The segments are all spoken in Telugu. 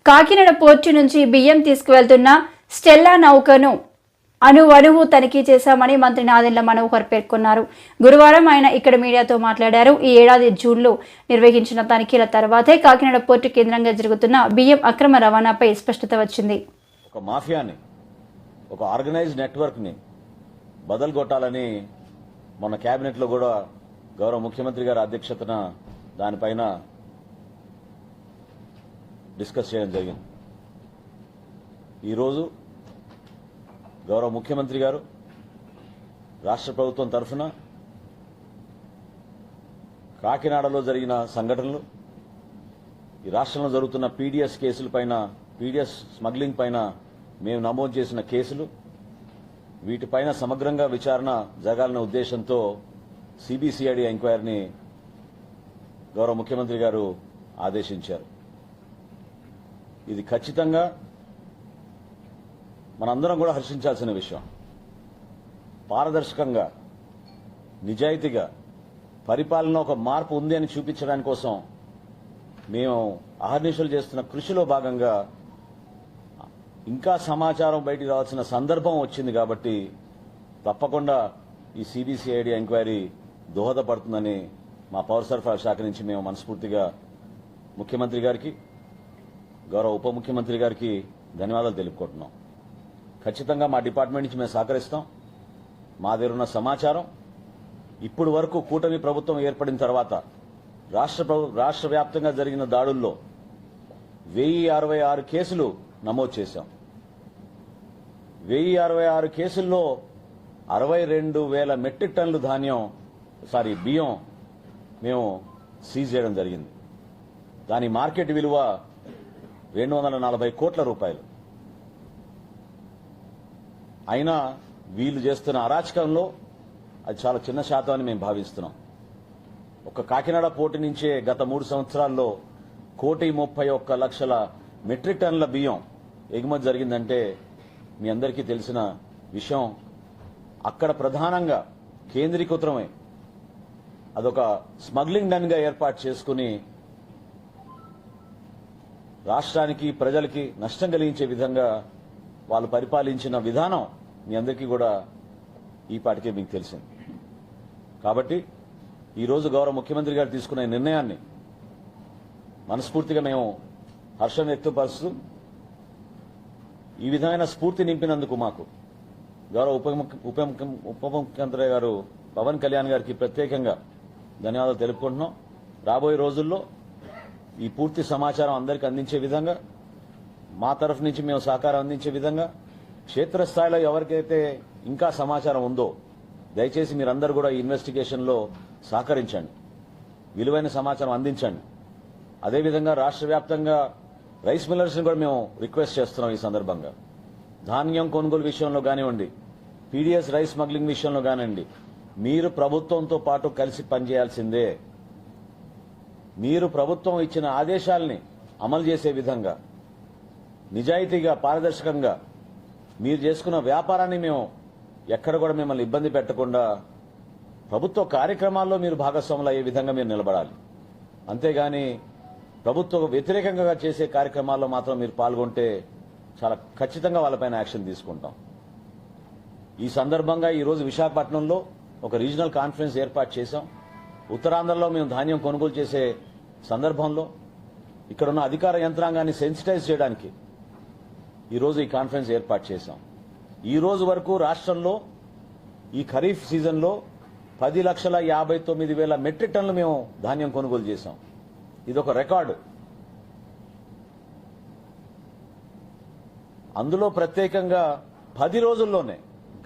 కాకినాడ పోర్టు నుంచి బియ్యం తీసుకువెళ్తున్న స్టెల్లా నౌకను అణువణువు తనిఖీ చేశామని మంత్రి నాదెండ్ల మనోహర్ పేర్కొన్నారు. గురువారం ఆయన ఇక్కడ మీడియాతో మాట్లాడారు. ఈ ఏడాది జూన్లో నిర్వహించిన తనిఖీల తర్వాతే కాకినాడ పోర్టు కేంద్రంగా జరుగుతున్న బియ్యం అక్రమ రవాణాపై స్పష్టత వచ్చింది. ఒక మాఫియాని, ఒక ఆర్గనైజ్డ్ నెట్వర్క్ని బదలుగొట్టాలని మొన్న కేబినెట్లో కూడా గౌరవ ముఖ్యమంత్రి గారి అధ్యక్షతన దానిపైన డిస్కస్ చేయడం జరిగింది. ఈరోజు గౌరవ ముఖ్యమంత్రి గారు రాష్ట్ర ప్రభుత్వం తరఫున కాకినాడలో జరిగిన సంఘటనలు, ఈ రాష్ట్రంలో జరుగుతున్న పీడీఎస్ కేసులపైన, పీడీఎస్ స్మగ్లింగ్ పైన మేము నమోదు చేసిన కేసులు, వీటిపైన సమగ్రంగా విచారణ జరగాలనే ఉద్దేశంతో సిబిసిఐడి ఎంక్వైరీని గౌరవ ముఖ్యమంత్రి గారు ఆదేశించారు. ఇది ఖచ్చితంగా మనందరం కూడా హర్షించాల్సిన విషయం. పారదర్శకంగా, నిజాయితీగా పరిపాలన ఒక మార్పు ఉంది అని చూపించడానికి కోసం మేము అహర్నిశలు చేస్తున్న కృషిలో భాగంగా ఇంకా సమాచారం బయటికి రావాల్సిన సందర్భం వచ్చింది కాబట్టి తప్పకుండా ఈ సిబిసిఐడి ఎంక్వైరీ దోహదపడుతుందని మా పౌర సరఫరా శాఖ నుంచి మేము మనస్ఫూర్తిగా ముఖ్యమంత్రి గారికి, గౌరవ ఉప ముఖ్యమంత్రి గారికి ధన్యవాదాలు తెలుపుకుంటున్నాం. ఖచ్చితంగా మా డిపార్ట్మెంట్ నుంచి మేము సహకరిస్తాం. మా దగ్గర ఉన్న సమాచారం ఇప్పుడు వరకు కూటమి ప్రభుత్వం ఏర్పడిన తర్వాత రాష్ట్ర వ్యాప్తంగా జరిగిన దాడుల్లో 1066 కేసులు నమోదు చేశాం. 1066 కేసుల్లో 62,000 మెట్రిక్ టన్నులు బియ్యం మేము సీజ్ చేయడం జరిగింది. దాని మార్కెట్ విలువ 240 కోట్ల రూపాయలు. అయినా వీళ్ళు చేస్తున్న అరాచకంలో అది చాలా చిన్న శాతం అని మేము భావిస్తున్నాం. ఒక కాకినాడ పోర్టు నుంచే గత 3 సంవత్సరాల్లో 1,31,00,000 మెట్రిక్ టన్నుల బియ్యం ఎగుమతి జరిగిందంటే మీ అందరికీ తెలిసిన విషయం. అక్కడ ప్రధానంగా కేంద్రీకృతమై అదొక స్మగ్లింగ్ డన్గా ఏర్పాటు చేసుకుని రాష్ట్రానికి, ప్రజలకి నష్టం కలిగించే విధంగా వాళ్ళు పరిపాలించిన విధానం మీ అందరికీ కూడా ఈ పాటికే మీకు తెలిసింది. కాబట్టి ఈరోజు గౌరవ ముఖ్యమంత్రి గారు తీసుకున్న నిర్ణయాన్ని మనస్ఫూర్తిగా మేము హర్షం వ్యక్తపరుస్తూ, ఈ విధమైన స్ఫూర్తి నింపినందుకు మాకు గౌరవ ఉప ముఖ్యమంత్రి గారు పవన్ కళ్యాణ్ గారికి ప్రత్యేకంగా ధన్యవాదాలు తెలుపుకుంటున్నాం. రాబోయే రోజుల్లో ఈ పూర్తి సమాచారం అందరికీ అందించే విధంగా, మా తరఫు నుంచి మేము సహకారం అందించే విధంగా, క్షేత్రస్థాయిలో ఎవరికైతే ఇంకా సమాచారం ఉందో దయచేసి మీరందరూ కూడా ఈ ఇన్వెస్టిగేషన్లో సహకరించండి, విలువైన సమాచారం అందించండి. అదేవిధంగా రాష్ట్ర వ్యాప్తంగా రైస్ మిల్లర్స్ని కూడా మేము రిక్వెస్ట్ చేస్తున్నాం. ఈ సందర్భంగా ధాన్యం కొనుగోలు విషయంలో కానివ్వండి, పీడీఎస్ రైస్ స్మగ్లింగ్ విషయంలో కానివ్వండి, మీరు ప్రభుత్వంతో పాటు కలిసి పనిచేయాల్సిందే. మీరు ప్రభుత్వం ఇచ్చిన ఆదేశాలని అమలు చేసే విధంగా, నిజాయితీగా, పారదర్శకంగా మీరు చేసుకున్న వ్యాపారాన్ని మేము ఎక్కడ కూడా మిమ్మల్ని ఇబ్బంది పెట్టకుండా ప్రభుత్వ కార్యక్రమాల్లో మీరు భాగస్వాములు అయ్యే విధంగా మీరు నిలబడాలి. అంతేగాని ప్రభుత్వ వ్యతిరేకంగా చేసే కార్యక్రమాల్లో మాత్రం మీరు పాల్గొంటే చాలా ఖచ్చితంగా వాళ్ళపైన యాక్షన్ తీసుకుంటాం. ఈ సందర్భంగా ఈరోజు విశాఖపట్నంలో ఒక రీజనల్ కాన్ఫరెన్స్ ఏర్పాటు చేశాం. ఉత్తరాంధ్రలో మేము ధాన్యం కొనుగోలు చేసే సందర్భంలో ఇక్కడున్న అధికార యంత్రాంగాన్ని సెన్సిటైజ్ చేయడానికి ఈరోజు ఈ కాన్ఫరెన్స్ ఏర్పాటు చేశాం. ఈ రోజు వరకు రాష్ట్రంలో ఈ ఖరీఫ్ సీజన్లో 10,59,000 మెట్రిక్ టన్నులు మేము ధాన్యం కొనుగోలు చేశాం. ఇదొక రికార్డు. అందులో ప్రత్యేకంగా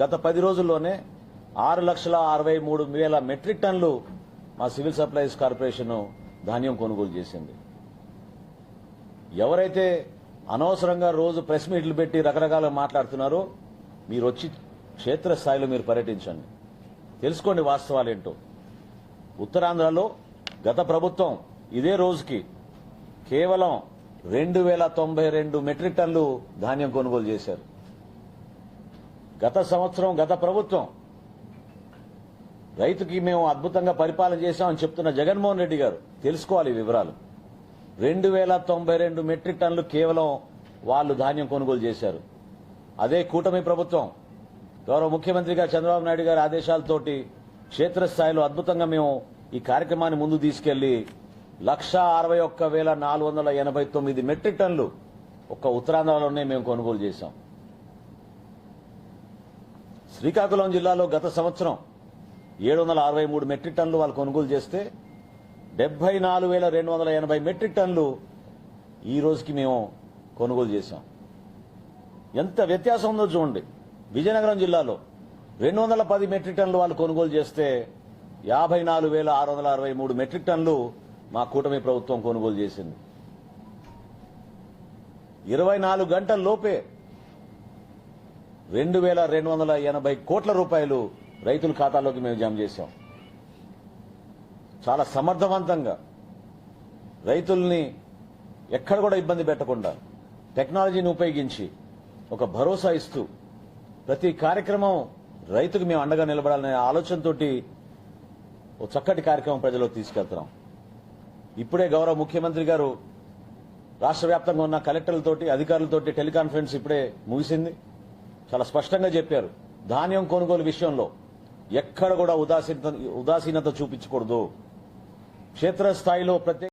గత 10 రోజుల్లోనే 6,63,000 మెట్రిక్ టన్నులు మా సివిల్ సప్లైస్ కార్పొరేషన్ ధాన్యం కొనుగోలు చేసింది. ఎవరైతే అనవసరంగా రోజు ప్రెస్ మీట్లు పెట్టి రకరకాలుగా మాట్లాడుతున్నారో మీరు వచ్చి క్షేత్రస్థాయిలో మీరు పర్యటించండి, తెలుసుకోండి వాస్తవాలేంటో. ఉత్తరాంధ్రలో గత ప్రభుత్వం ఇదే రోజుకి కేవలం 2,092 మెట్రిక్ టన్నులు ధాన్యం కొనుగోలు చేశారు. గత సంవత్సరం గత ప్రభుత్వం రైతుకి మేము అద్భుతంగా పరిపాలన చేశామని చెప్తున్న జగన్మోహన్ రెడ్డి గారు తెలుసుకోవాలి వివరాలు. 2092 మెట్రిక్ టన్నులు కేవలం వాళ్ళు ధాన్యం కొనుగోలు చేశారు. అదే కూటమి ప్రభుత్వం గౌరవ ముఖ్యమంత్రిగా చంద్రబాబు నాయుడు గారి ఆదేశాలతోటి క్షేత్రస్థాయిలో అద్భుతంగా మేము ఈ కార్యక్రమాన్ని ముందు తీసుకెళ్లి 161,489 మెట్రిక్ టన్నులు ఒక్క ఉత్తరాంధ్రలోనే మేము కొనుగోలు చేశాం. శ్రీకాకుళం జిల్లాలో గత సంవత్సరం 763 మెట్రిక్ టన్నులు వాళ్ళు కొనుగోలు చేస్తే 74,280 మెట్రిక్ టన్నులు ఈ రోజుకి మేము కొనుగోలు చేశాం. ఎంత వ్యత్యాసం ఉందో చూడండి. విజయనగరం జిల్లాలో 210 మెట్రిక్ టన్నులు వాళ్ళు కొనుగోలు చేస్తే 54,663 మెట్రిక్ టన్నులు మా కూటమి ప్రభుత్వం కొనుగోలు చేసింది. 24 గంటల లోపే 2,280 కోట్ల రూపాయలు రైతుల ఖాతాలోకి మేము జమ చేశాం. చాలా సమర్థవంతంగా రైతుల్ని ఎక్కడ కూడా ఇబ్బంది పెట్టకుండా టెక్నాలజీని ఉపయోగించి ఒక భరోసా ఇస్తూ ప్రతి కార్యక్రమం రైతుకు మేము అండగా నిలబడాలనే ఆలోచనతోటి ఓ చక్కటి కార్యక్రమం ప్రజలకు తీసుకెళ్తున్నాం. ఇప్పుడే గౌరవ ముఖ్యమంత్రి గారు రాష్ట్ర వ్యాప్తంగా ఉన్న కలెక్టర్లతోటి అధికారులతోటి టెలికాన్ఫరెన్స్ ఇప్పుడే ముగిసింది. చాలా స్పష్టంగా చెప్పారు, ధాన్యం కొనుగోలు విషయంలో ఎక్కడ కూడా ఉదాసీనత చూపించకూడదు. క్షేత్రస్థాయిలో ప్రత్యేక